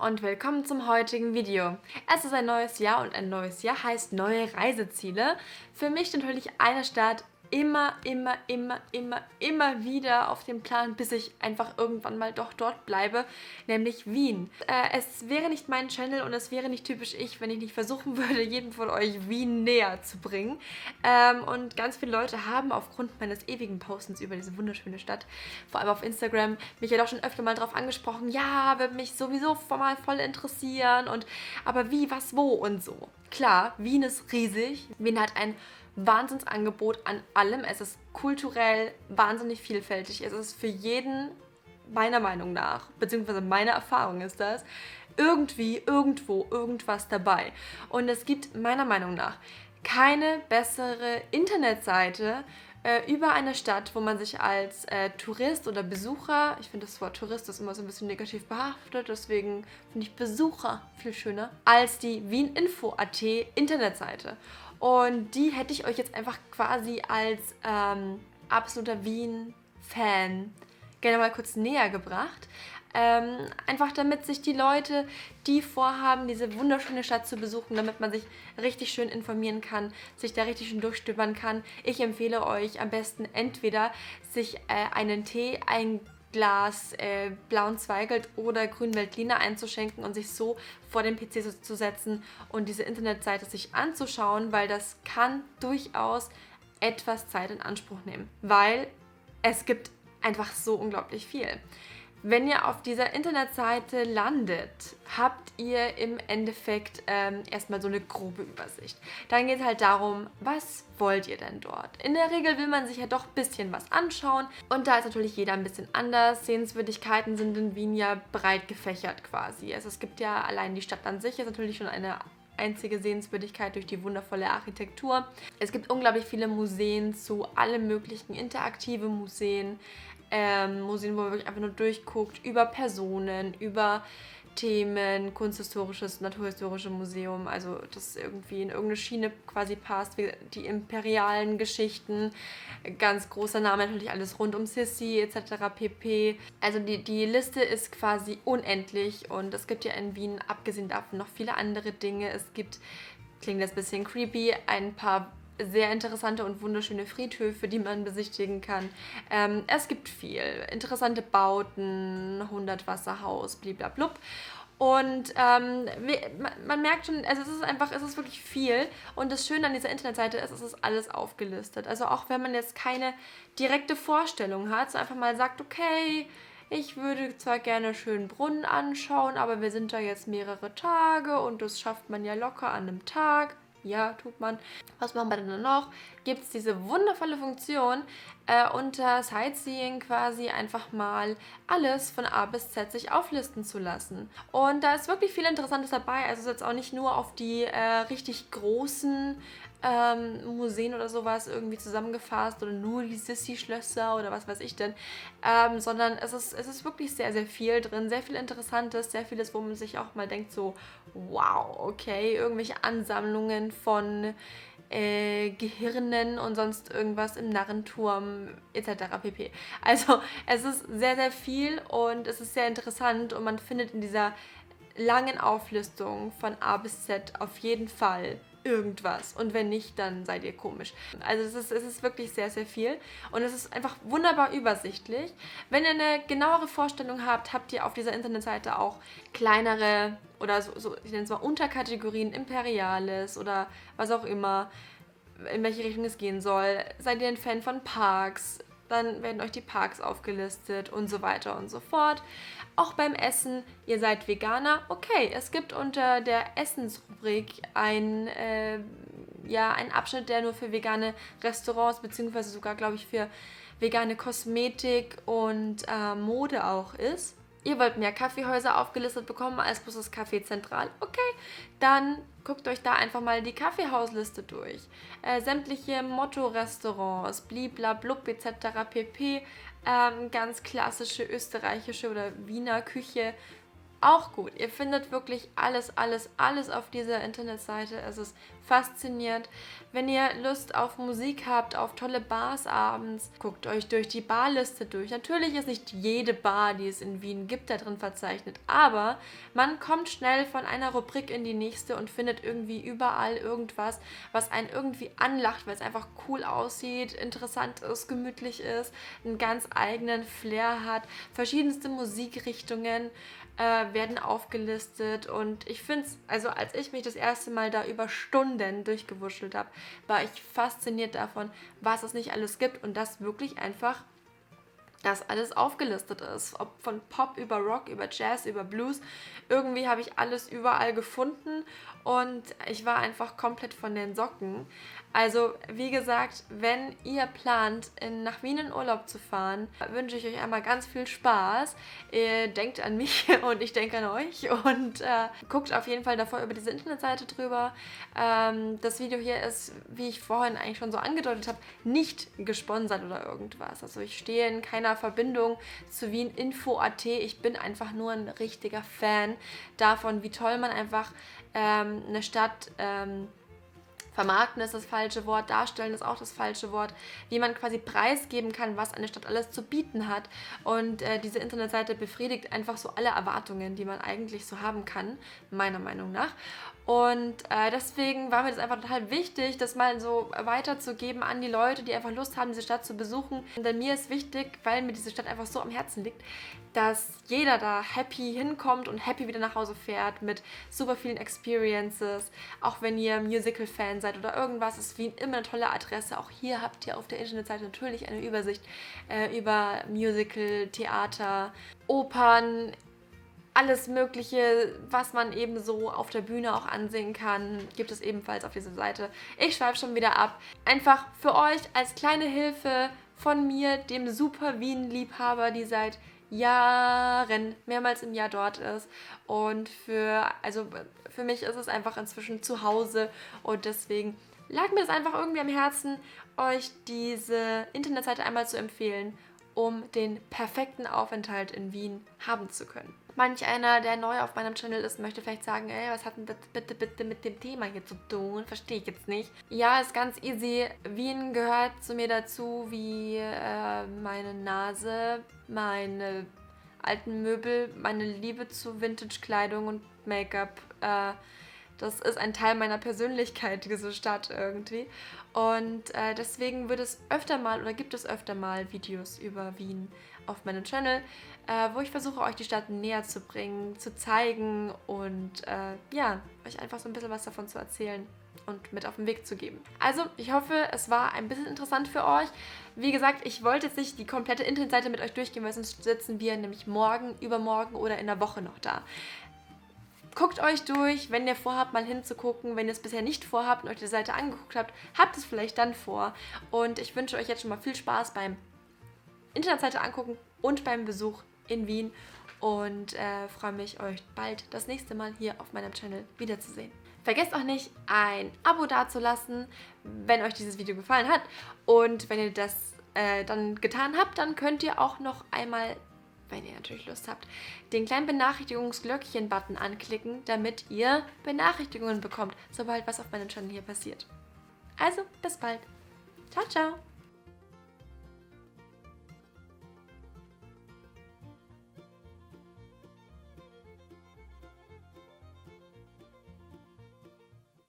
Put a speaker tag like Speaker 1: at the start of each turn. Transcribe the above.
Speaker 1: und willkommen zum heutigen Video. Es ist ein neues Jahr und ein neues Jahr heißt neue Reiseziele. Für mich steht natürlich eine Stadt immer wieder auf dem Plan, bis ich einfach irgendwann mal doch dort bleibe, nämlich Wien. Es wäre nicht mein Channel und es wäre nicht typisch ich, wenn ich nicht versuchen würde, jedem von euch Wien näher zu bringen. Und ganz viele Leute haben aufgrund meines ewigen Postens über diese wunderschöne Stadt, vor allem auf Instagram, mich ja doch schon öfter mal drauf angesprochen, ja, würde mich sowieso mal voll interessieren aber wie, was, wo und so. Klar, Wien ist riesig. Wien hat ein Wahnsinnsangebot an allem. Es ist kulturell wahnsinnig vielfältig. Es ist für jeden, meiner Meinung nach, beziehungsweise meine Erfahrung ist das, irgendwie, irgendwo, irgendwas dabei. Und es gibt meiner Meinung nach keine bessere Internetseite über eine Stadt, wo man sich als Tourist oder Besucher, ich finde das Wort Tourist ist immer so ein bisschen negativ behaftet, deswegen finde ich Besucher viel schöner, als die Wieninfo.at Internetseite. Und die hätte ich euch jetzt einfach quasi als absoluter Wien-Fan gerne mal kurz näher gebracht. Einfach damit sich die Leute, die vorhaben, diese wunderschöne Stadt zu besuchen, damit man sich richtig schön informieren kann, sich da richtig schön durchstöbern kann. Ich empfehle euch am besten entweder sich einen Tee, ein Glas blauen Zweigelt oder grünen Veltliner einzuschenken und sich so vor den PC zu setzen und diese Internetseite sich anzuschauen, weil das kann durchaus etwas Zeit in Anspruch nehmen, weil es gibt einfach so unglaublich viel. Wenn ihr auf dieser Internetseite landet, habt ihr im Endeffekt erstmal so eine grobe Übersicht. Dann geht es halt darum, was wollt ihr denn dort? In der Regel will man sich ja doch ein bisschen was anschauen und da ist natürlich jeder ein bisschen anders. Sehenswürdigkeiten sind in Wien ja breit gefächert quasi. Also es gibt ja allein die Stadt an sich, ist natürlich schon eine einzige Sehenswürdigkeit durch die wundervolle Architektur. Es gibt unglaublich viele Museen zu allem möglichen, interaktive Museen, Museen, wo man wirklich einfach nur durchguckt, über Personen, über Themen, kunsthistorisches, naturhistorische Museum, also das irgendwie in irgendeine Schiene quasi passt, wie die imperialen Geschichten, ganz großer Name natürlich alles rund um Sissi etc. pp. Also die Liste ist quasi unendlich und es gibt ja in Wien, abgesehen davon, noch viele andere Dinge. Es gibt, klingt das ein bisschen creepy, ein paar sehr interessante und wunderschöne Friedhöfe, die man besichtigen kann. Es gibt viel. Interessante Bauten, 100 Wasserhaus, bliblablub. Und man merkt schon, also es ist wirklich viel. Und das Schöne an dieser Internetseite ist, es ist alles aufgelistet. Also auch wenn man jetzt keine direkte Vorstellung hat, so einfach mal sagt, okay, ich würde zwar gerne Schönbrunn anschauen, aber wir sind da jetzt mehrere Tage und das schafft man ja locker an einem Tag. Ja, tut man. Was machen wir denn noch? Gibt es diese wundervolle Funktion, unter Sightseeing quasi einfach mal alles von A bis Z sich auflisten zu lassen. Und da ist wirklich viel Interessantes dabei. Also es ist jetzt auch nicht nur auf die richtig großen Museen oder sowas irgendwie zusammengefasst oder nur die Sissi-Schlösser oder was weiß ich denn, sondern es ist wirklich sehr, sehr viel drin, sehr viel Interessantes, sehr vieles, wo man sich auch mal denkt so, wow, okay, irgendwelche Ansammlungen von Gehirnen und sonst irgendwas im Narrenturm etc. pp. Also es ist sehr, sehr viel und es ist sehr interessant und man findet in dieser langen Auflistung von A bis Z auf jeden Fall irgendwas. Und wenn nicht, dann seid ihr komisch. Also es ist wirklich sehr, sehr viel. Und es ist einfach wunderbar übersichtlich. Wenn ihr eine genauere Vorstellung habt, habt ihr auf dieser Internetseite auch kleinere oder so ich nenne es mal Unterkategorien, Imperiales oder was auch immer, in welche Richtung es gehen soll. Seid ihr ein Fan von Parks? Dann werden euch die Parks aufgelistet und so weiter und so fort. Auch beim Essen, ihr seid Veganer, okay, es gibt unter der Essensrubrik einen Abschnitt, der nur für vegane Restaurants, beziehungsweise sogar, glaube ich, für vegane Kosmetik und Mode auch ist. Ihr wollt mehr Kaffeehäuser aufgelistet bekommen als bloß das Café Zentral, okay, dann guckt euch da einfach mal die Kaffeehausliste durch. Sämtliche Motto-Restaurants, bliblablub etc. pp. Ganz klassische österreichische oder Wiener Küche, auch gut. Ihr findet wirklich alles auf dieser Internetseite. Es ist fasziniert. Wenn ihr Lust auf Musik habt, auf tolle Bars abends, guckt euch durch die Barliste durch. Natürlich ist nicht jede Bar, die es in Wien gibt, da drin verzeichnet, aber man kommt schnell von einer Rubrik in die nächste und findet irgendwie überall irgendwas, was einen irgendwie anlacht, weil es einfach cool aussieht, interessant ist, gemütlich ist, einen ganz eigenen Flair hat. Verschiedenste Musikrichtungen werden aufgelistet und ich finde es, also als ich mich das erste Mal da über Stunden durchgewurschtelt habe, war ich fasziniert davon, was es nicht alles gibt und das wirklich einfach das alles aufgelistet ist. Ob von Pop über Rock, über Jazz, über Blues. Irgendwie habe ich alles überall gefunden und ich war einfach komplett von den Socken. Also, wie gesagt, wenn ihr plant, nach Wien in Urlaub zu fahren, wünsche ich euch einmal ganz viel Spaß. Ihr denkt an mich und ich denke an euch und guckt auf jeden Fall davor über diese Internetseite drüber. Das Video hier ist, wie ich vorhin eigentlich schon so angedeutet habe, nicht gesponsert oder irgendwas. Also ich stehe in keiner Verbindung zu Wien Info.at. Ich bin einfach nur ein richtiger Fan davon, wie toll man einfach eine Stadt vermarkten ist das falsche Wort, darstellen ist auch das falsche Wort, wie man quasi preisgeben kann, was eine Stadt alles zu bieten hat. Und diese Internetseite befriedigt einfach so alle Erwartungen, die man eigentlich so haben kann, meiner Meinung nach. Und deswegen war mir das einfach total wichtig, das mal so weiterzugeben an die Leute, die einfach Lust haben, diese Stadt zu besuchen. Denn mir ist wichtig, weil mir diese Stadt einfach so am Herzen liegt, dass jeder da happy hinkommt und happy wieder nach Hause fährt mit super vielen Experiences. Auch wenn ihr Musical-Fan seid oder irgendwas, ist Wien immer eine tolle Adresse. Auch hier habt ihr auf der Internetseite natürlich eine Übersicht über Musical, Theater, Opern, alles Mögliche, was man eben so auf der Bühne auch ansehen kann, gibt es ebenfalls auf dieser Seite. Ich schweife schon wieder ab. Einfach für euch als kleine Hilfe von mir, dem Super Wien-Liebhaber, die seit Jahren, mehrmals im Jahr dort ist. Und für mich ist es einfach inzwischen zu Hause und deswegen lag mir das einfach irgendwie am Herzen, euch diese Internetseite einmal zu empfehlen, um den perfekten Aufenthalt in Wien haben zu können. Manch einer, der neu auf meinem Channel ist, möchte vielleicht sagen, ey, was hat denn das bitte mit dem Thema hier zu tun? Verstehe ich jetzt nicht. Ja, ist ganz easy. Wien gehört zu mir dazu wie meine Nase, meine alten Möbel, meine Liebe zu Vintage-Kleidung und Make-up. Das ist ein Teil meiner Persönlichkeit, diese Stadt irgendwie. Und deswegen gibt es öfter mal Videos über Wien auf meinem Channel, wo ich versuche, euch die Stadt näher zu bringen, zu zeigen und euch einfach so ein bisschen was davon zu erzählen und mit auf den Weg zu geben. Also, ich hoffe, es war ein bisschen interessant für euch. Wie gesagt, ich wollte jetzt nicht die komplette Internetseite mit euch durchgehen, weil sonst sitzen wir nämlich morgen, übermorgen oder in der Woche noch da. Guckt euch durch, wenn ihr vorhabt, mal hinzugucken. Wenn ihr es bisher nicht vorhabt und euch die Seite angeguckt habt, habt es vielleicht dann vor. Und ich wünsche euch jetzt schon mal viel Spaß beim Internetseite angucken und beim Besuch in Wien. Und freue mich, euch bald das nächste Mal hier auf meinem Channel wiederzusehen. Vergesst auch nicht, ein Abo dazulassen, wenn euch dieses Video gefallen hat. Und wenn ihr das dann getan habt, dann könnt ihr auch noch einmal, wenn ihr natürlich Lust habt, den kleinen Benachrichtigungsglöckchen-Button anklicken, damit ihr Benachrichtigungen bekommt, sobald was auf meinem Channel hier passiert. Also, bis bald. Ciao, ciao.